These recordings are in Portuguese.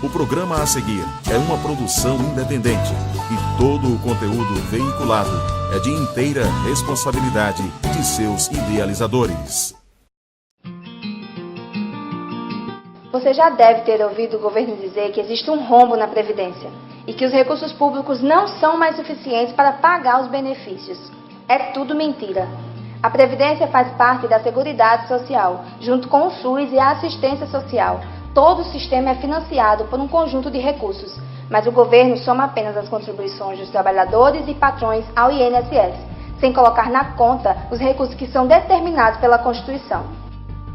O programa a seguir é uma produção independente e todo o conteúdo veiculado é de inteira responsabilidade de seus idealizadores. Você já deve ter ouvido o governo dizer que existe um rombo na Previdência e que os recursos públicos não são mais suficientes para pagar os benefícios. É tudo mentira. A Previdência faz parte da Seguridade Social, junto com o SUS e a Assistência Social. Todo o sistema é financiado por um conjunto de recursos, mas o governo soma apenas as contribuições dos trabalhadores e patrões ao INSS, sem colocar na conta os recursos que são determinados pela Constituição.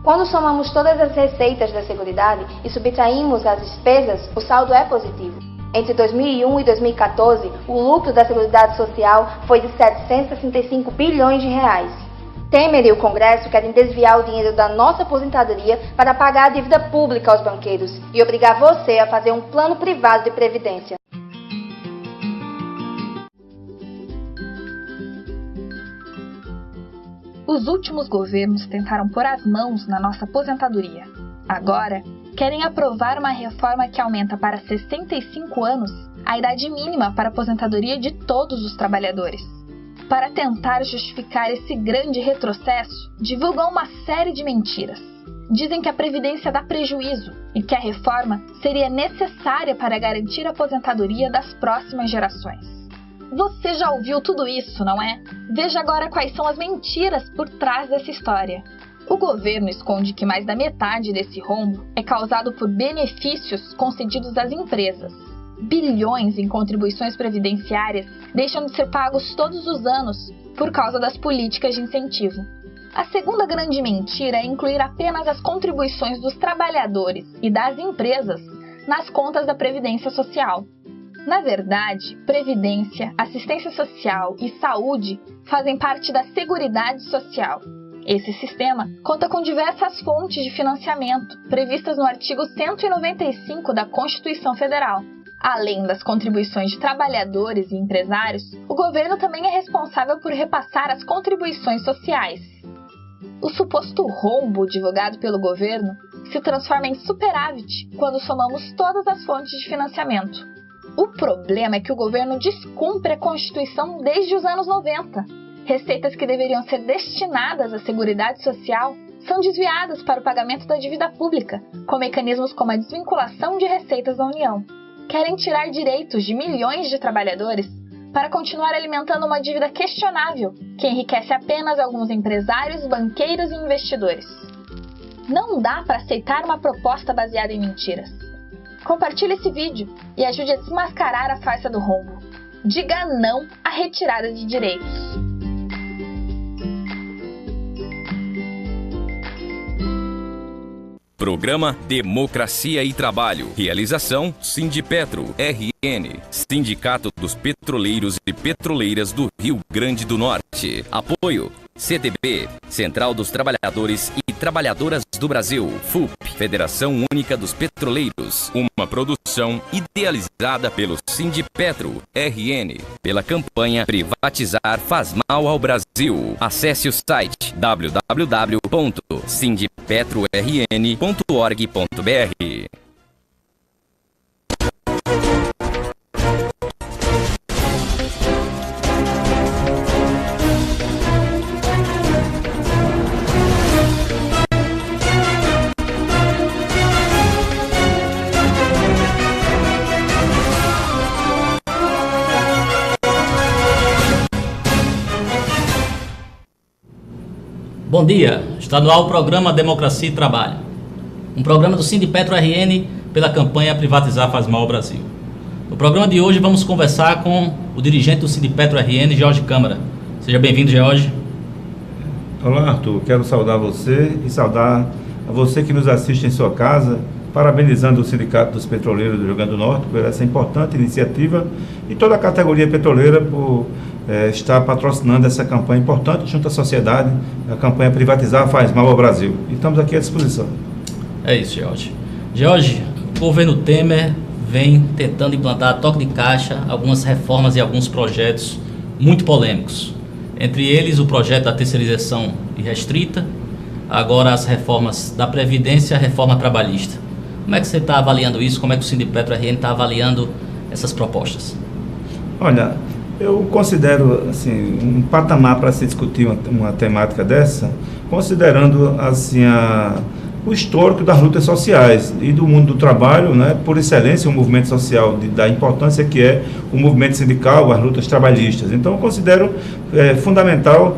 Quando somamos todas as receitas da Seguridade e subtraímos as despesas, o saldo é positivo. Entre 2001 e 2014, o lucro da Seguridade Social foi de 765 bilhões de reais. Temer e o Congresso querem desviar o dinheiro da nossa aposentadoria para pagar a dívida pública aos banqueiros e obrigar você a fazer um plano privado de previdência. Os últimos governos tentaram pôr as mãos na nossa aposentadoria. Agora, querem aprovar uma reforma que aumenta para 65 anos a idade mínima para a aposentadoria de todos os trabalhadores. Para tentar justificar esse grande retrocesso, divulgam uma série de mentiras. Dizem que a Previdência dá prejuízo e que a reforma seria necessária para garantir a aposentadoria das próximas gerações. Você já ouviu tudo isso, não é? Veja agora quais são as mentiras por trás dessa história. O governo esconde que mais da metade desse rombo é causado por benefícios concedidos às empresas. Bilhões em contribuições previdenciárias deixam de ser pagos todos os anos por causa das políticas de incentivo. A segunda grande mentira é incluir apenas as contribuições dos trabalhadores e das empresas nas contas da Previdência Social. Na verdade, Previdência, Assistência Social e Saúde fazem parte da Seguridade Social. Esse sistema conta com diversas fontes de financiamento previstas no artigo 195 da Constituição Federal. Além das contribuições de trabalhadores e empresários, o governo também é responsável por repassar as contribuições sociais. O suposto rombo divulgado pelo governo se transforma em superávit quando somamos todas as fontes de financiamento. O problema é que o governo descumpre a Constituição desde os anos 90. Receitas que deveriam ser destinadas à Seguridade Social são desviadas para o pagamento da dívida pública, com mecanismos como a desvinculação de receitas da União. Querem tirar direitos de milhões de trabalhadores para continuar alimentando uma dívida questionável, que enriquece apenas alguns empresários, banqueiros e investidores. Não dá para aceitar uma proposta baseada em mentiras. Compartilhe esse vídeo e ajude a desmascarar a farsa do rombo. Diga não à retirada de direitos. Programa Democracia e Trabalho. Realização Sindipetro, RN, Sindicato dos Petroleiros e Petroleiras do Rio Grande do Norte. Apoio CTB, Central dos Trabalhadores e Trabalhadoras do Brasil, FUP, Federação Única dos Petroleiros. Uma produção idealizada pelo Sindipetro, RN, pela campanha Privatizar faz mal ao Brasil. Acesse o site www.sindipetrorn.org.br. Bom dia, está no ar o programa Democracia e Trabalho, um programa do Sindipetro RN pela campanha Privatizar faz mal ao Brasil. No programa de hoje vamos conversar com o dirigente do Sindipetro RN, Jorge Câmara. Seja bem-vindo, Jorge. Olá, Arthur, quero saudar você e saudar a você que nos assiste em sua casa, parabenizando o Sindicato dos Petroleiros do Rio Grande do Norte por essa importante iniciativa e toda a categoria petroleira por está patrocinando essa campanha importante junto à sociedade, a campanha Privatizar faz mal ao Brasil. E estamos aqui à disposição. É isso, Jorge. Jorge, o governo Temer vem tentando implantar toque de caixa, algumas reformas e alguns projetos muito polêmicos. Entre eles, o projeto da terceirização irrestrita, agora as reformas da Previdência e a reforma trabalhista. Como é que você está avaliando isso? Como é que o Sindipetro RN está avaliando essas propostas? Olha, eu considero assim, um patamar para se discutir uma temática dessa, considerando assim, o histórico das lutas sociais e do mundo do trabalho, né, por excelência, um movimento social da importância que é o movimento sindical, as lutas trabalhistas. Então, eu considero fundamental,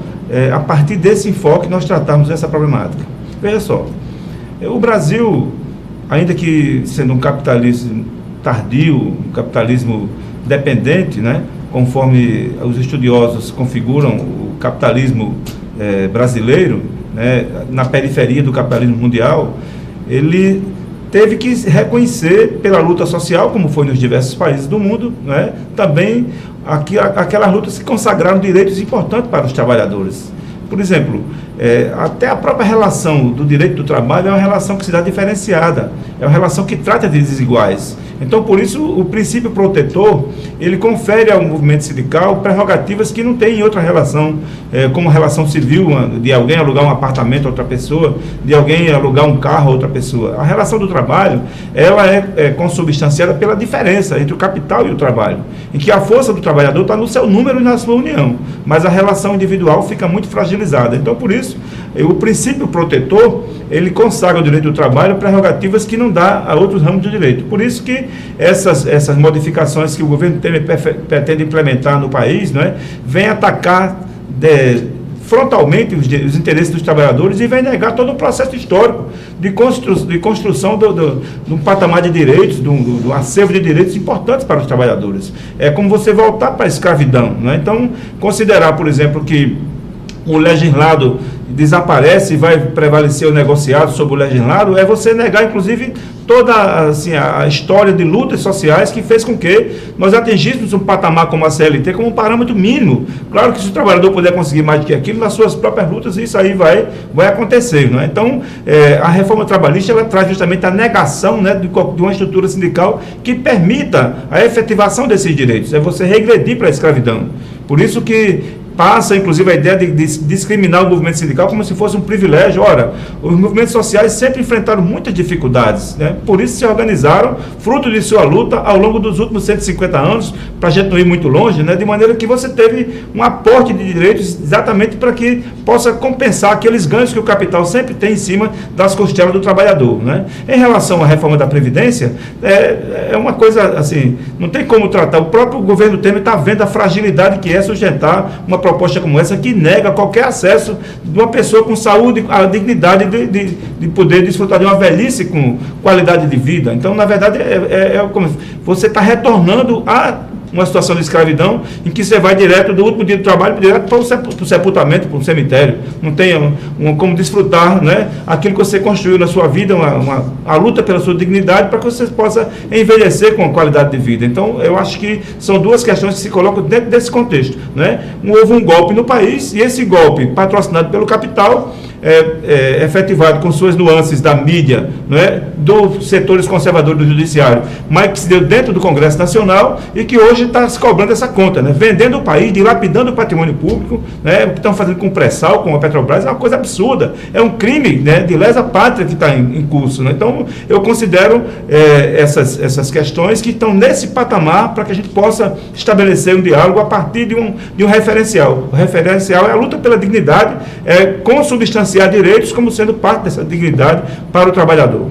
a partir desse enfoque, nós tratarmos essa problemática. Veja só, o Brasil, ainda que sendo um capitalismo tardio, um capitalismo dependente, né, conforme os estudiosos configuram o capitalismo brasileiro, né, na periferia do capitalismo mundial, ele teve que reconhecer pela luta social, como foi nos diversos países do mundo, né, também aquelas lutas que consagraram direitos importantes para os trabalhadores. Por exemplo, até a própria relação do direito do trabalho é uma relação que se dá diferenciada, é uma relação que trata de desiguais. Então, por isso, o princípio protetor, ele confere ao movimento sindical prerrogativas que não tem em outra relação, como a relação civil, de alguém alugar um apartamento a outra pessoa, de alguém alugar um carro a outra pessoa. A relação do trabalho, ela é consubstanciada pela diferença entre o capital e o trabalho, em que a força do trabalhador está no seu número e na sua união, mas a relação individual fica muito fragilizada. Então, por isso, o princípio protetor, ele consagra o direito do trabalho prerrogativas que não dá a outros ramos do direito. Por isso que essas modificações que o governo Temer pretende implementar no país, né, vem atacar frontalmente os interesses dos trabalhadores e vem negar todo o processo histórico de construção de um patamar de direitos, de um acervo de direitos importantes para os trabalhadores. É como você voltar para a escravidão, né? Então, considerar, por exemplo, que o legislado desaparece e vai prevalecer o negociado sobre o legislado, é você negar, inclusive, toda assim, a história de lutas sociais que fez com que nós atingíssemos um patamar como a CLT, como um parâmetro mínimo. Claro que se o trabalhador puder conseguir mais do que aquilo, nas suas próprias lutas, isso aí vai acontecer. Não é? Então, a reforma trabalhista, ela traz justamente a negação, né, de uma estrutura sindical que permita a efetivação desses direitos. É você regredir para a escravidão. Por isso que passa, inclusive, a ideia de discriminar o movimento sindical como se fosse um privilégio. Ora, os movimentos sociais sempre enfrentaram muitas dificuldades, né? Por isso se organizaram, fruto de sua luta, ao longo dos últimos 150 anos, para a gente não ir muito longe, né? De maneira que você teve um aporte de direitos exatamente para que possa compensar aqueles ganhos que o capital sempre tem em cima das costelas do trabalhador, né? Em relação à reforma da Previdência, é uma coisa assim, não tem como tratar. O próprio governo Temer está vendo a fragilidade que é sustentar uma proposta como essa que nega qualquer acesso de uma pessoa com saúde, a dignidade de poder desfrutar de uma velhice com qualidade de vida. Então, na verdade, como você está retornando a uma situação de escravidão em que você vai direto do último dia do trabalho direto para o sepultamento, para o cemitério. Não tem como desfrutar, né, aquilo que você construiu na sua vida, a luta pela sua dignidade para que você possa envelhecer com qualidade de vida. Então, eu acho que são duas questões que se colocam dentro desse contexto, né? Houve um golpe no país e esse golpe, patrocinado pelo capital, efetivado com suas nuances da mídia, não é, dos setores conservadores do judiciário, mas que se deu dentro do Congresso Nacional e que hoje está se cobrando essa conta, né, vendendo o país, dilapidando o patrimônio público, né, o que estão fazendo com o pré-sal, com a Petrobras, é uma coisa absurda, é um crime, né, de lesa pátria que está em curso, né? Então, eu considero essas questões que estão nesse patamar para que a gente possa estabelecer um diálogo a partir de um referencial. O referencial é a luta pela dignidade, consubstanciar direitos como sendo parte dessa dignidade para o trabalhador.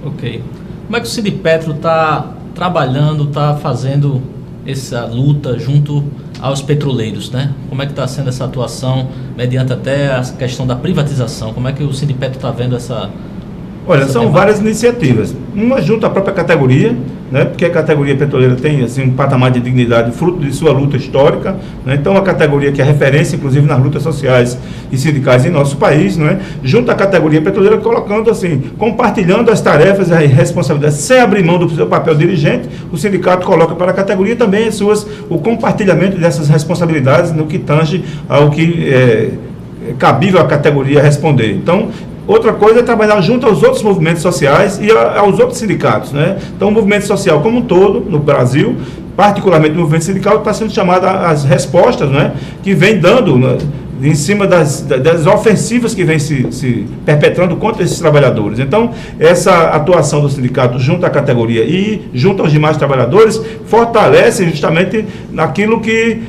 Ok. Como é que o Sindipetro está trabalhando, está fazendo essa luta junto aos petroleiros, né? Como é que está sendo essa atuação, mediante até a questão da privatização? Como é que o Sindipetro está vendo essa... Olha, são várias iniciativas. Uma junto à própria categoria, né, porque a categoria petroleira tem assim, um patamar de dignidade fruto de sua luta histórica, né? Então, uma categoria que é referência, inclusive, nas lutas sociais e sindicais em nosso país, né? Junto à categoria petroleira, colocando assim, compartilhando as tarefas e responsabilidades, sem abrir mão do seu papel dirigente, o sindicato coloca para a categoria também o compartilhamento dessas responsabilidades no que tange ao que é cabível à categoria responder. Então, outra coisa é trabalhar junto aos outros movimentos sociais e aos outros sindicatos, né? Então, o movimento social como um todo, no Brasil, particularmente o movimento sindical, está sendo chamado às respostas, né, que vem dando, né, em cima das ofensivas que vem se perpetrando contra esses trabalhadores. Então, essa atuação do sindicato junto à categoria e junto aos demais trabalhadores fortalece justamente naquilo que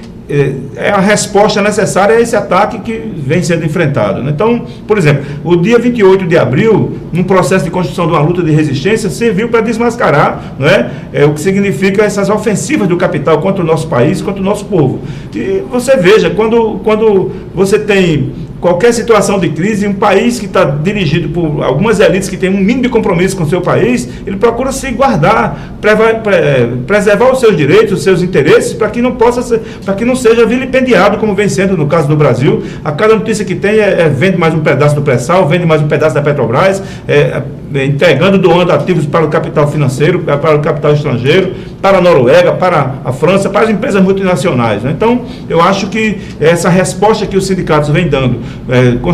é a resposta necessária a esse ataque que vem sendo enfrentado. Então, por exemplo, o dia 28 de abril, num processo de construção de uma luta de resistência, serviu para desmascarar, né, o que significa essas ofensivas do capital contra o nosso país, contra o nosso povo. E você veja, quando você tem qualquer situação de crise, um país que está dirigido por algumas elites que têm um mínimo de compromisso com o seu país, ele procura se guardar, preservar os seus direitos, os seus interesses, para que não seja vilipendiado, como vem sendo no caso do Brasil. A cada notícia que tem vende mais um pedaço do pré-sal, vende mais um pedaço da Petrobras, entregando, doando ativos para o capital financeiro, para o capital estrangeiro, para a Noruega, para a França, para as empresas multinacionais, né? Então, eu acho que essa resposta que os sindicatos vêm dando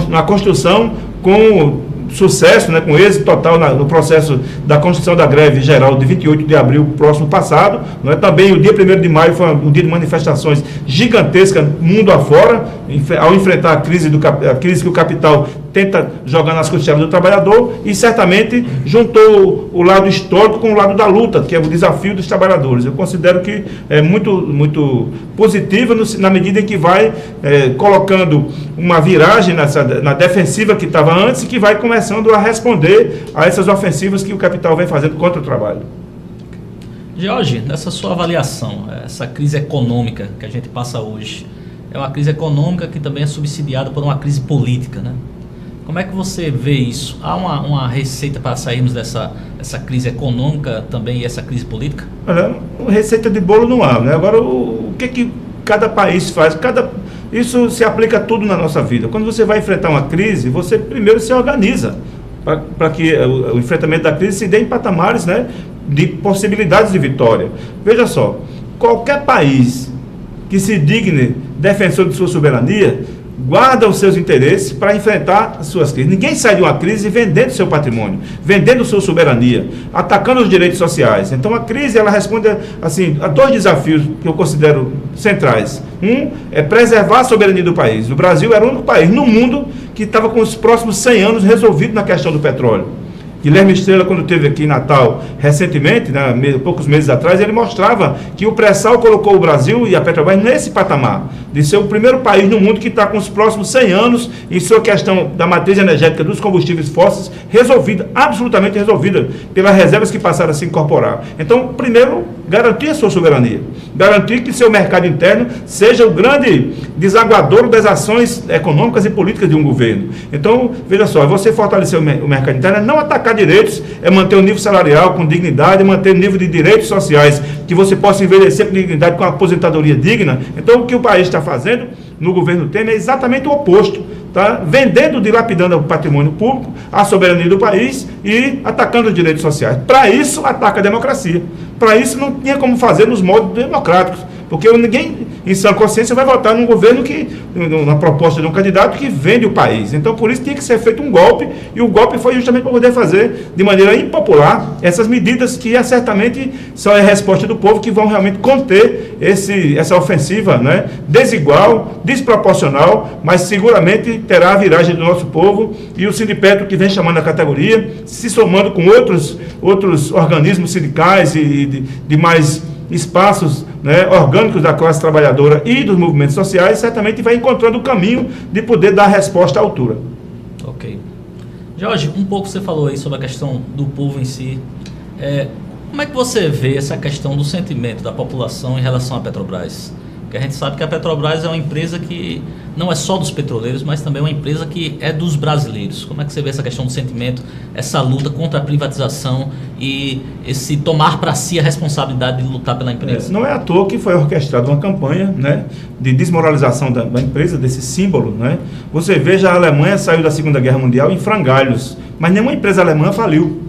na construção, com sucesso, né, com êxito total no processo da construção da greve geral de 28 de abril próximo passado, né? Também o dia 1º de maio foi um dia de manifestações gigantescas mundo afora, ao enfrentar a crise que o capital tenta jogar nas costelas do trabalhador, e certamente juntou o lado histórico com o lado da luta, que é o desafio dos trabalhadores. Eu considero que é muito positiva na medida em que vai colocando uma viragem na defensiva que estava antes e que vai começando a responder a essas ofensivas que o capital vem fazendo contra o trabalho. Jorge, nessa sua avaliação, essa crise econômica que a gente passa hoje, é uma crise econômica que também é subsidiada por uma crise política, né? Como é que você vê isso? Há uma receita para sairmos dessa crise econômica também e essa crise política? Olha, receita de bolo não há, né? Agora, o que cada país faz? Isso se aplica a tudo na nossa vida. Quando você vai enfrentar uma crise, você primeiro se organiza para que o enfrentamento da crise se dê em patamares, né, de possibilidades de vitória. Veja só, qualquer país que se digne defensor de sua soberania guarda os seus interesses para enfrentar as suas crises. Ninguém sai de uma crise vendendo seu patrimônio, vendendo sua soberania, atacando os direitos sociais. Então a crise, ela responde assim, a dois desafios que eu considero centrais. Um é preservar a soberania do país. O Brasil era o único país no mundo que estava com os próximos 100 anos resolvido na questão do petróleo. Guilherme Estrela, quando esteve aqui em Natal recentemente, né, poucos meses atrás, ele mostrava que o pré-sal colocou o Brasil e a Petrobras nesse patamar, de ser o primeiro país no mundo que está com os próximos 100 anos em sua questão da matriz energética dos combustíveis fósseis resolvida, absolutamente resolvida, pelas reservas que passaram a se incorporar. Então, primeiro, garantir a sua soberania, garantir que seu mercado interno seja o grande desaguador das ações econômicas e políticas de um governo. Então, veja só, você fortalecer o mercado interno é não atacar direitos, é manter o nível salarial com dignidade, manter o nível de direitos sociais, que você possa envelhecer com dignidade, com aposentadoria digna. Então, o que o país está fazendo no governo Temer é exatamente o oposto. Tá? Vendendo, dilapidando o patrimônio público, a soberania do país e atacando os direitos sociais. Para isso, ataca a democracia. Para isso, não tinha como fazer nos modos democráticos. Porque ninguém, em sã consciência, vai votar num governo na proposta de um candidato que vende o país. Então, por isso, tinha que ser feito um golpe, e o golpe foi justamente para poder fazer de maneira impopular essas medidas que certamente são a resposta do povo, que vão realmente conter essa ofensiva, né, desigual, desproporcional, mas seguramente terá a viragem do nosso povo, e o Sindipetro, que vem chamando a categoria, se somando com outros organismos sindicais e de mais espaços, né, orgânicos da classe trabalhadora e dos movimentos sociais, certamente vai encontrando o caminho de poder dar resposta à altura. Ok. Jorge, um pouco você falou aí sobre a questão do povo em si. Como é que você vê essa questão do sentimento da população em relação à Petrobras? Porque a gente sabe que a Petrobras é uma empresa que não é só dos petroleiros, mas também é uma empresa que é dos brasileiros. Como é que você vê essa questão do sentimento, essa luta contra a privatização e esse tomar para si a responsabilidade de lutar pela empresa? Não é à toa que foi orquestrada uma campanha, né, de desmoralização da empresa, desse símbolo, né? Você veja, a Alemanha saiu da Segunda Guerra Mundial em frangalhos, mas nenhuma empresa alemã faliu.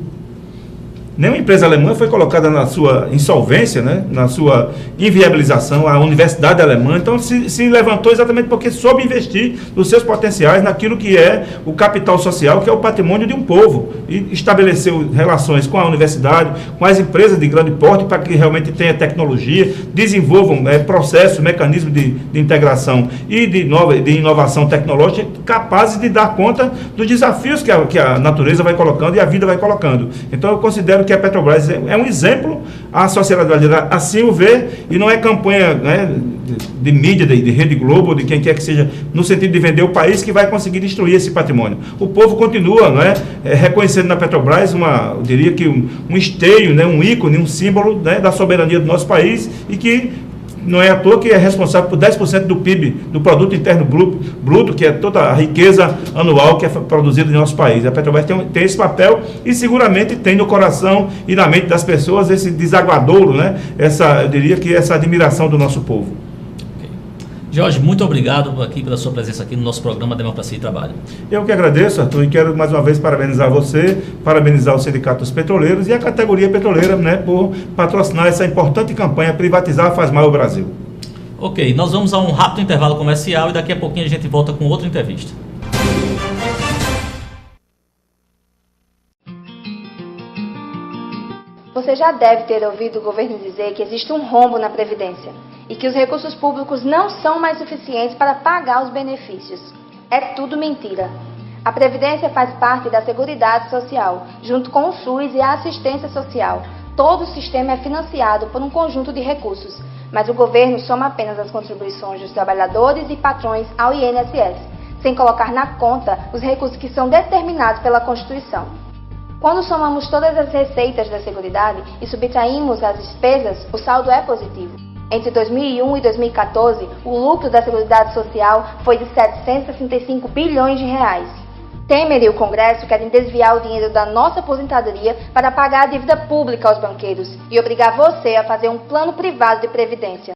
Nenhuma empresa alemã foi colocada na sua insolvência, né, na sua inviabilização, a universidade alemã. Então, se levantou exatamente porque soube investir nos seus potenciais, naquilo que é o capital social, que é o patrimônio de um povo. E estabeleceu relações com a universidade, com as empresas de grande porte, para que realmente tenha tecnologia, desenvolvam processos, mecanismos de integração e de inovação tecnológica capazes de dar conta dos desafios que a natureza vai colocando e a vida vai colocando. Então, eu considero que a Petrobras é um exemplo, a sociedade brasileira assim o vê, e não é campanha, né, de mídia, de Rede Globo, de quem quer que seja, no sentido de vender o país, que vai conseguir destruir esse patrimônio. O povo continua, né, reconhecendo na Petrobras eu diria que um esteio, né, um ícone, um símbolo, né, da soberania do nosso país, e que não é à toa que é responsável por 10% do PIB, do Produto Interno Bruto, que é toda a riqueza anual que é produzida no nosso país. A Petrobras tem esse papel e seguramente tem no coração e na mente das pessoas esse desaguadouro, né? Eu diria que essa admiração do nosso povo. Jorge, muito obrigado aqui pela sua presença aqui no nosso programa Democracia e Trabalho. Eu que agradeço, Arthur, e quero mais uma vez parabenizar você, parabenizar o Sindicato dos Petroleiros e a categoria petroleira, né, por patrocinar essa importante campanha Privatizar Faz Mal ao Brasil. Ok, nós vamos a um rápido intervalo comercial e daqui a pouquinho a gente volta com outra entrevista. Você já deve ter ouvido o governo dizer que existe um rombo na Previdência e que os recursos públicos não são mais suficientes para pagar os benefícios. É tudo mentira. A Previdência faz parte da Seguridade Social, junto com o SUS e a Assistência Social. Todo o sistema é financiado por um conjunto de recursos, mas o governo soma apenas as contribuições dos trabalhadores e patrões ao INSS, sem colocar na conta os recursos que são determinados pela Constituição. Quando somamos todas as receitas da Seguridade e subtraímos as despesas, o saldo é positivo. Entre 2001 e 2014, o lucro da Seguridade Social foi de 765 bilhões de reais. Temer e o Congresso querem desviar o dinheiro da nossa aposentadoria para pagar a dívida pública aos banqueiros e obrigar você a fazer um plano privado de previdência.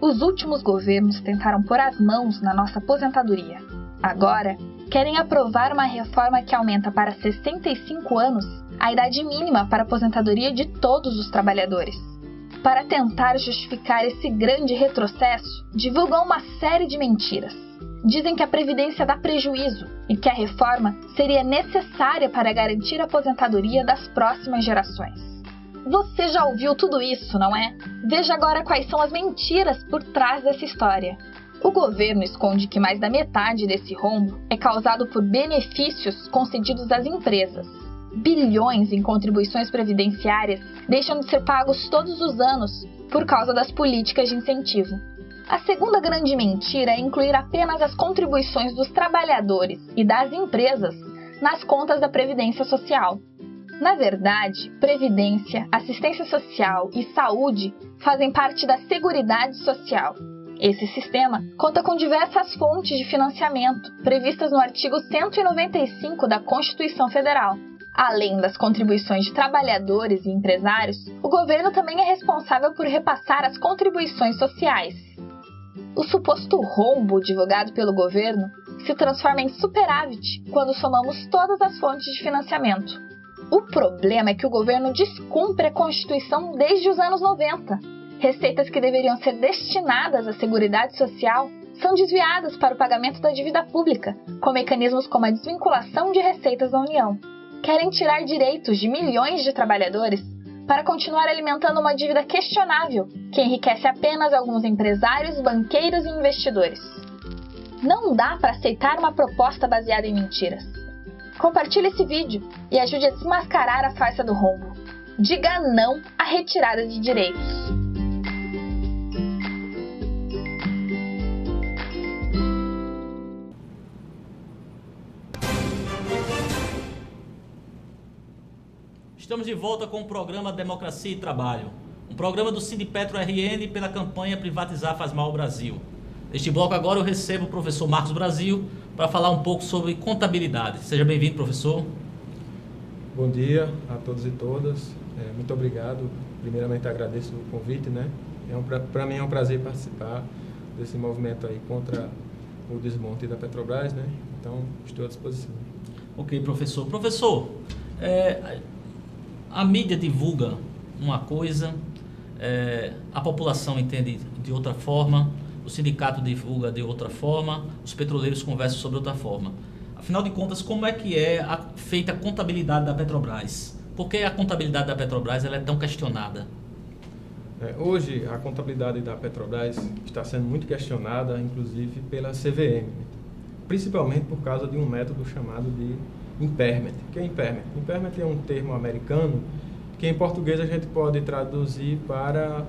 Os últimos governos tentaram pôr as mãos na nossa aposentadoria. Agora, querem aprovar uma reforma que aumenta para 65 anos a idade mínima para a aposentadoria de todos os trabalhadores. Para tentar justificar esse grande retrocesso, divulgam uma série de mentiras. Dizem que a Previdência dá prejuízo e que a reforma seria necessária para garantir a aposentadoria das próximas gerações. Você já ouviu tudo isso, não é? Veja agora quais são as mentiras por trás dessa história. O governo esconde que mais da metade desse rombo é causado por benefícios concedidos às empresas. Bilhões em contribuições previdenciárias deixam de ser pagos todos os anos por causa das políticas de incentivo. A segunda grande mentira é incluir apenas as contribuições dos trabalhadores e das empresas nas contas da Previdência Social. Na verdade, Previdência, Assistência Social e Saúde fazem parte da Seguridade Social. Esse sistema conta com diversas fontes de financiamento, previstas no artigo 195 da Constituição Federal. Além das contribuições de trabalhadores e empresários, o governo também é responsável por repassar as contribuições sociais. O suposto rombo divulgado pelo governo se transforma em superávit quando somamos todas as fontes de financiamento. O problema é que o governo descumpre a Constituição desde os anos 90. Receitas que deveriam ser destinadas à Seguridade Social são desviadas para o pagamento da dívida pública, com mecanismos como a desvinculação de receitas da União. Querem tirar direitos de milhões de trabalhadores para continuar alimentando uma dívida questionável, que enriquece apenas alguns empresários, banqueiros e investidores. Não dá para aceitar uma proposta baseada em mentiras. Compartilhe esse vídeo e ajude a desmascarar a farsa do rombo. Diga não à retirada de direitos. Estamos de volta com o programa Democracia e Trabalho, um programa do Sindipetro RN pela campanha Privatizar Faz Mal ao Brasil. Neste bloco agora eu recebo o professor Marcos Brasil para falar um pouco sobre contabilidade. Seja bem-vindo, professor. Bom dia a todos e todas. Muito obrigado. Primeiramente agradeço o convite, né? Para mim é um prazer participar desse movimento aí contra o desmonte da Petrobras, né? Então, estou à disposição. Ok, professor. Professor, a mídia divulga uma coisa, a população entende de outra forma, o sindicato divulga de outra forma, os petroleiros conversam sobre outra forma. Afinal de contas, como é que é feita a contabilidade da Petrobras? Por que a contabilidade da Petrobras ela é tão questionada? Hoje, a contabilidade da Petrobras está sendo muito questionada, inclusive pela CVM, principalmente por causa de um método chamado de impairment. O que é impairment? Impairment é um termo americano que em português a gente pode traduzir para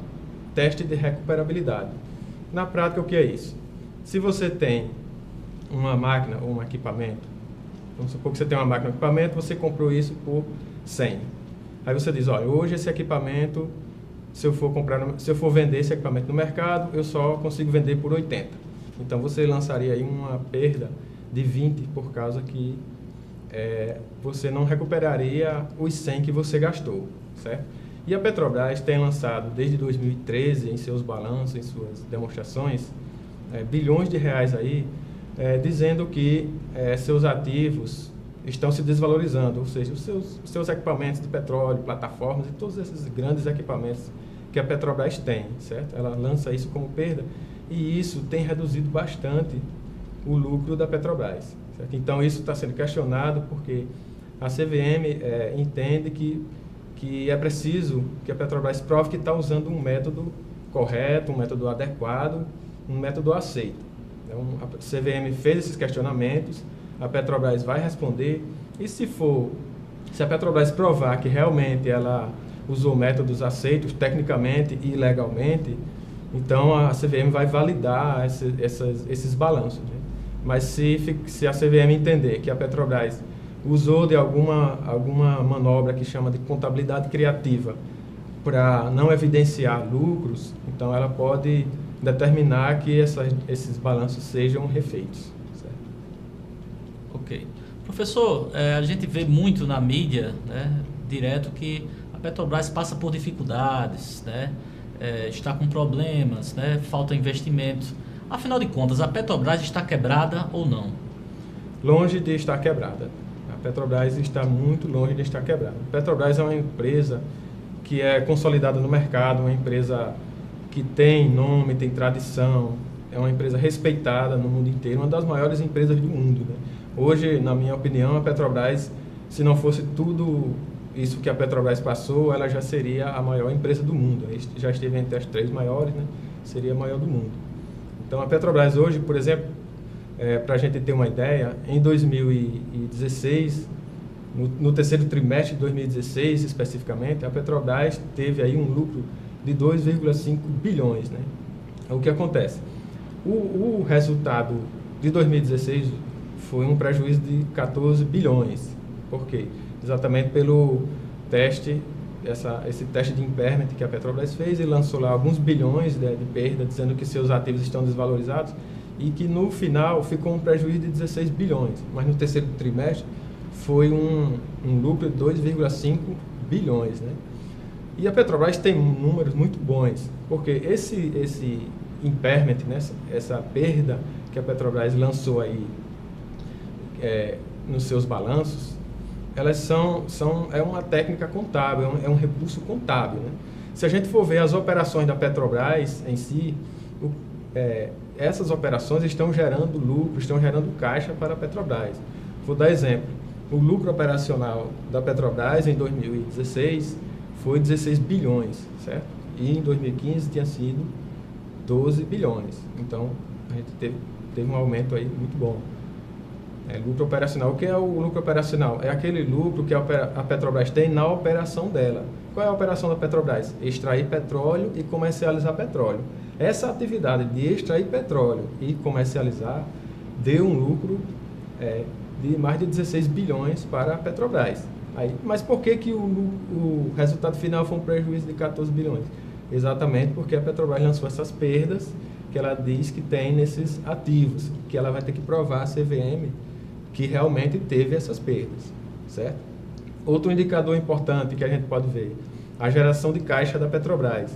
teste de recuperabilidade. Na prática, o que é isso? Se você tem uma máquina ou um equipamento, vamos supor que você tem uma máquina ou um equipamento, você comprou isso por 100. Aí você diz, olha, hoje esse equipamento, se eu for vender esse equipamento no mercado, eu só consigo vender por 80. Então você lançaria aí uma perda de 20 por causa que você não recuperaria os 100 que você gastou, certo? E a Petrobras tem lançado desde 2013 em seus balanços, em suas demonstrações, bilhões de reais aí, dizendo que seus ativos estão se desvalorizando, ou seja, os seus equipamentos de petróleo, plataformas e todos esses grandes equipamentos que a Petrobras tem, certo? Ela lança isso como perda e isso tem reduzido bastante o lucro da Petrobras, certo? Então isso está sendo questionado porque a CVM entende que é preciso que a Petrobras prove que está usando um método correto, um método adequado, um método aceito. Então a CVM fez esses questionamentos, a Petrobras vai responder e se a Petrobras provar que realmente ela usou métodos aceitos tecnicamente e legalmente, então a CVM vai validar esses balanços, né? Mas se a CVM entender que a Petrobras usou de alguma manobra que chama de contabilidade criativa para não evidenciar lucros, então ela pode determinar que esses balanços sejam refeitos. Certo? Ok. Professor, a gente vê muito na mídia, né, direto, que a Petrobras passa por dificuldades, né, está com problemas, né, falta investimento. Afinal de contas, a Petrobras está quebrada ou não? Longe de estar quebrada. A Petrobras está muito longe de estar quebrada. A Petrobras é uma empresa que é consolidada no mercado, uma empresa que tem nome, tem tradição, é uma empresa respeitada no mundo inteiro, uma das maiores empresas do mundo, né? Hoje, na minha opinião, a Petrobras, se não fosse tudo isso que a Petrobras passou, ela já seria a maior empresa do mundo. Já esteve entre as 3 maiores, né? Seria a maior do mundo. Então, a Petrobras hoje, por exemplo, para a gente ter uma ideia, em 2016, no terceiro trimestre de 2016 especificamente, a Petrobras teve aí um lucro de 2,5 bilhões. Né? O que acontece? O resultado de 2016 foi um prejuízo de 14 bilhões. Por quê? Exatamente pelo teste, esse teste de impairment que a Petrobras fez e lançou lá alguns bilhões de perda, dizendo que seus ativos estão desvalorizados e que no final ficou um prejuízo de 16 bilhões. Mas no terceiro trimestre foi um lucro de 2,5 bilhões. Né? E a Petrobras tem números muito bons, porque esse impairment, né, essa perda que a Petrobras lançou aí nos seus balanços, elas é uma técnica contábil, é um recurso contábil. Né? Se a gente for ver as operações da Petrobras em si, essas operações estão gerando lucro, estão gerando caixa para a Petrobras. Vou dar exemplo. O lucro operacional da Petrobras em 2016 foi 16 bilhões, certo? E em 2015 tinha sido 12 bilhões. Então, a gente teve um aumento aí muito bom. Lucro operacional. O que é o lucro operacional? É aquele lucro que a Petrobras tem na operação dela. Qual é a operação da Petrobras? Extrair petróleo e comercializar petróleo. Essa atividade de extrair petróleo e comercializar deu um lucro de mais de 16 bilhões para a Petrobras. Mas por que o resultado final foi um prejuízo de 14 bilhões? Exatamente porque a Petrobras lançou essas perdas que ela diz que tem nesses ativos, que ela vai ter que provar a CVM que realmente teve essas perdas, certo? Outro indicador importante que a gente pode ver, a geração de caixa da Petrobras.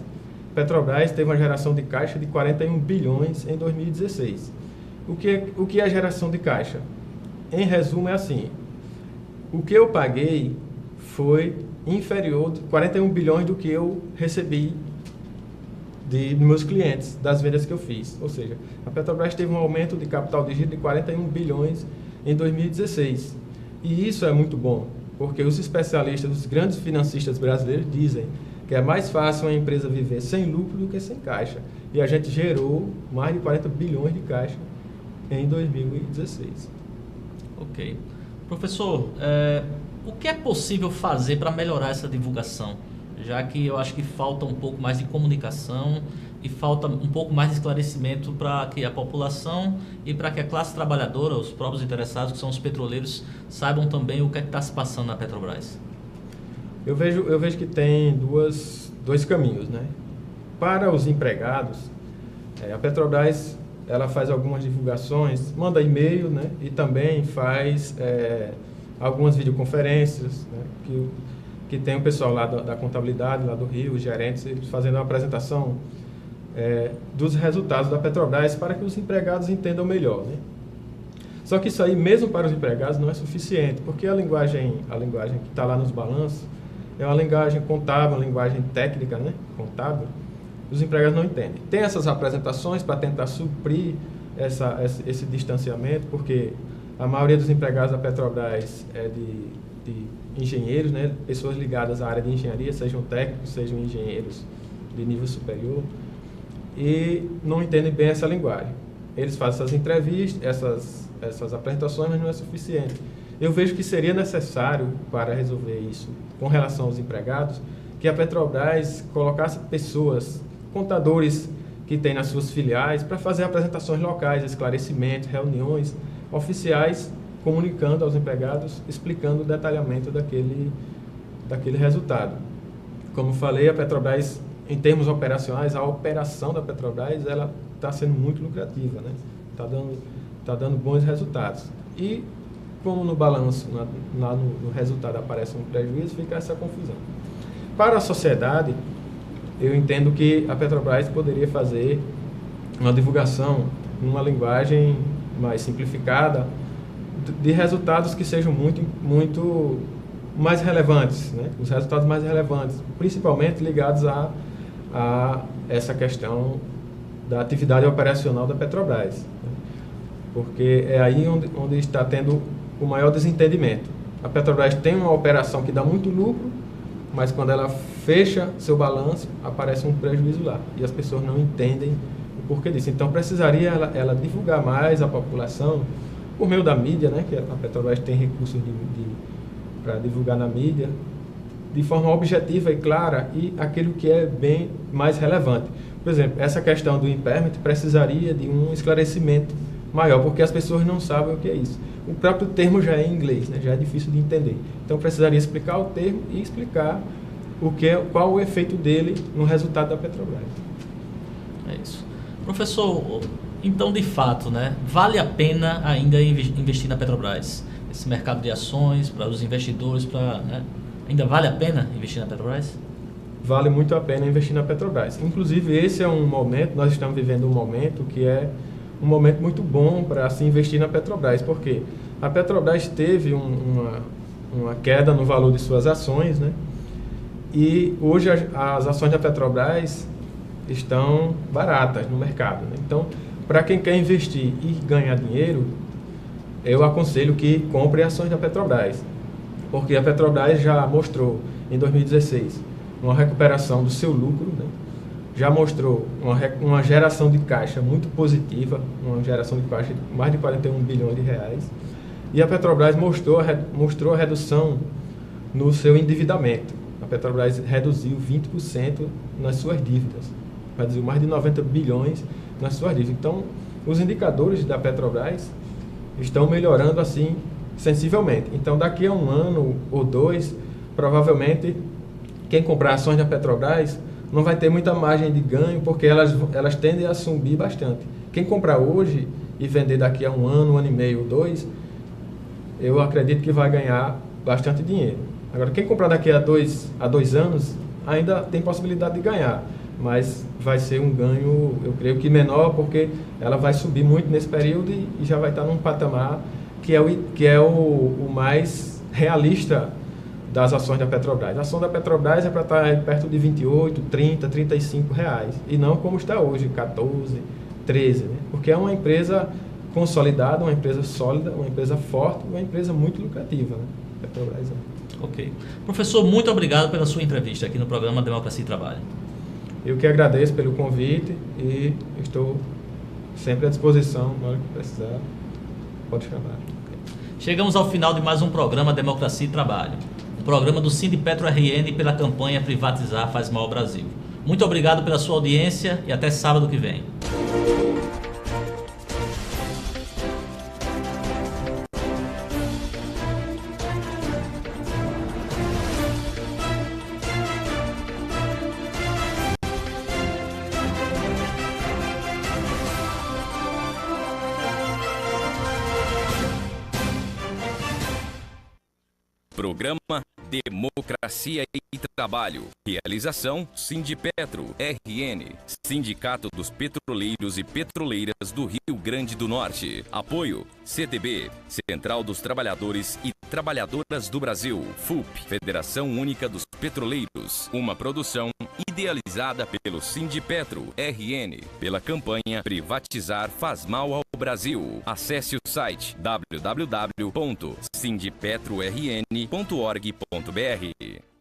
A Petrobras teve uma geração de caixa de 41 bilhões em 2016. O que é a geração de caixa? em resumo, é assim: o que eu paguei foi inferior de 41 bilhões do que eu recebi de meus clientes, das vendas que eu fiz. Ou seja, a Petrobras teve um aumento de capital de giro de 41 bilhões em 2016. E isso é muito bom, porque os especialistas, os grandes financistas brasileiros dizem que é mais fácil uma empresa viver sem lucro do que sem caixa. E a gente gerou mais de 40 bilhões de caixa em 2016. Ok. Professor, o que é possível fazer para melhorar essa divulgação? Já que eu acho que falta um pouco mais de comunicação e falta um pouco mais de esclarecimento para que a população e para que a classe trabalhadora, os próprios interessados, que são os petroleiros, saibam também o que é que está se passando na Petrobras. Eu vejo que tem dois caminhos, né? Para os empregados, a Petrobras ela faz algumas divulgações, manda e-mail, né? E também faz algumas videoconferências, né? Que tem o pessoal lá da contabilidade, lá do Rio, os gerentes, eles fazendo uma apresentação dos resultados da Petrobras para que os empregados entendam melhor, né? Só que isso aí, mesmo para os empregados, não é suficiente, porque a linguagem que está lá nos balanços é uma linguagem contábil, uma linguagem técnica, né? Contábil. Os empregados não entendem. Tem essas apresentações para tentar suprir esse distanciamento, porque a maioria dos empregados da Petrobras é de engenheiros, né? Pessoas ligadas à área de engenharia, sejam técnicos, sejam engenheiros de nível superior, e não entendem bem essa linguagem. Eles fazem essas entrevistas, essas apresentações, mas não é suficiente. Eu vejo que seria necessário, para resolver isso com relação aos empregados, que a Petrobras colocasse pessoas, contadores que tem nas suas filiais, para fazer apresentações locais, esclarecimentos, reuniões oficiais, comunicando aos empregados, explicando o detalhamento daquele resultado. Como falei, a Petrobras, em termos operacionais, a operação da Petrobras ela está sendo muito lucrativa, né? Tá dando bons resultados. E como no balanço, lá no resultado aparece um prejuízo, fica essa confusão. Para a sociedade, eu entendo que a Petrobras poderia fazer uma divulgação numa linguagem mais simplificada de resultados que sejam muito mais relevantes, né? Os resultados mais relevantes, principalmente ligados a essa questão da atividade operacional da Petrobras, né? Porque é aí onde está tendo o maior desentendimento. A Petrobras tem uma operação que dá muito lucro, mas quando ela fecha seu balanço, aparece um prejuízo lá. E as pessoas não entendem o porquê disso. Então, precisaria ela divulgar mais a população, por meio da mídia, né? Que a Petrobras tem recursos para divulgar na mídia, de forma objetiva e clara, e aquilo que é bem mais relevante. Por exemplo, essa questão do impairment precisaria de um esclarecimento maior, porque as pessoas não sabem o que é isso. O próprio termo já é em inglês, né? Já é difícil de entender. Então, precisaria explicar o termo e explicar qual o efeito dele no resultado da Petrobras. É isso. Professor, então, de fato, né, vale a pena ainda investir na Petrobras? Esse mercado de ações, para os investidores, né, ainda vale a pena investir na Petrobras? Vale muito a pena investir na Petrobras. Inclusive, esse é um momento, nós estamos vivendo um momento que é um momento muito bom para se investir na Petrobras, porque a Petrobras teve uma queda no valor de suas ações, né? E hoje as ações da Petrobras estão baratas no mercado, né? Então, para quem quer investir e ganhar dinheiro, eu aconselho que compre ações da Petrobras, porque a Petrobras já mostrou em 2016 uma recuperação do seu lucro, né? Já mostrou uma geração de caixa muito positiva, uma geração de caixa de mais de 41 bilhões de reais, e a Petrobras mostrou a redução no seu endividamento. A Petrobras reduziu 20% nas suas dívidas, reduziu mais de 90 bilhões nas suas dívidas. Então, os indicadores da Petrobras estão melhorando assim sensivelmente. Então, daqui a um ano ou dois, provavelmente, quem comprar ações da Petrobras não vai ter muita margem de ganho, porque elas tendem a subir bastante. Quem comprar hoje e vender daqui a um ano e meio, 2, eu acredito que vai ganhar bastante dinheiro. Agora, quem comprar daqui a 2 anos, ainda tem possibilidade de ganhar, mas vai ser um ganho, eu creio que menor, porque ela vai subir muito nesse período e já vai estar num patamar que é o mais realista das ações da Petrobras. A ação da Petrobras é para estar perto de 28, 30, 35 reais, e não como está hoje, 14, 13, né? Porque é uma empresa consolidada, uma empresa sólida, uma empresa forte, uma empresa muito lucrativa, né? Petrobras. Ok. Professor, muito obrigado pela sua entrevista aqui no programa Democracia e Trabalho. Eu que agradeço pelo convite e estou sempre à disposição, na hora que precisar, pode chamar. Chegamos ao final de mais um programa Democracia e Trabalho, um programa do Sindipetro RN pela campanha Privatizar Faz Mal ao Brasil. Muito obrigado pela sua audiência e até sábado que vem. Programa Democracia e Trabalho. Realização Sindipetro RN, Sindicato dos Petroleiros e Petroleiras do Rio Grande do Norte. Apoio CTB, Central dos Trabalhadores e Trabalhadoras do Brasil. FUP, Federação Única dos Petroleiros. Uma produção idealizada pelo Sindipetro RN, pela campanha Privatizar Faz Mal ao Brasil. Acesse o site www.sindipetrorn.org.br.